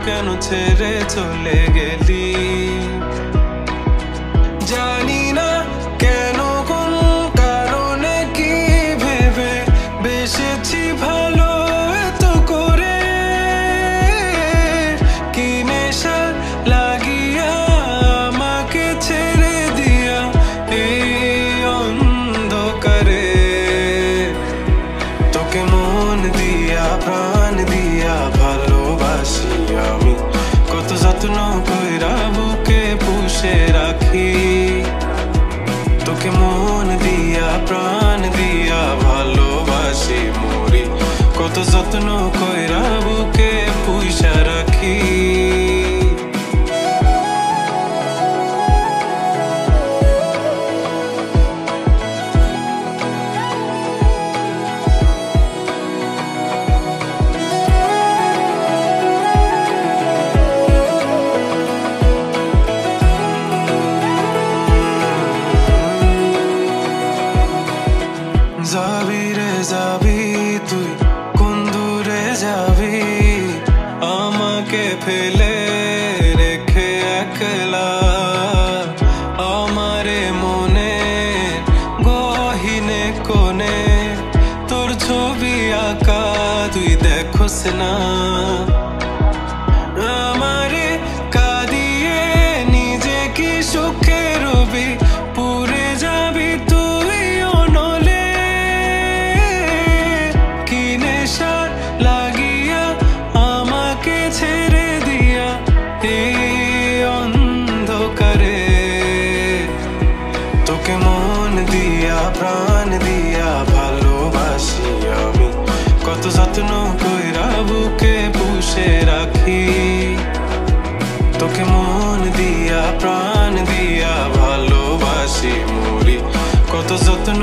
কেন ছেড়ে চলে গেলি? জানি না কেন, কোন কারণে, কি ভেবে বেসেছি ভালো এত করে। কি নেশা লাগিয়া আমাকে ছেড়ে দিয়া এই অন্ধকারে। তোকে মন দিয়া প্রাণ দিয়া ভালোবাসি আমি, কত যত্ন কইরা বুকে পুষে রাখি। তোকে মন দিয়া প্রাণ দিয়া ভালোবাসি মরি, কত যত্ন কইরা বুকে পুষা রাখি। যাবি রে যাবি তুই, কোন দূরে যাবি আমাকে ফেলে রেখে একলা। আমারে মনে গহীনে কোণে তোর ছবি আঁকা তুই দেখোস না। আমারে কাঁদিয়ে নিজে কি সুখে রবি, পুরে যাবি তুই অনলে। কি নেশা লাগিয়া আমাকে ছেড়ে দিয়া এই অন্ধকারে। তোকে মন দিয়া প্রাণ দিয়া ভালোবাসি আমি, কত যত্ন কইরা বুকে পুষে রাখি। তোকে মন দিয়া প্রাণ দিয়া ভালোবাসি মরি, কত যত্ন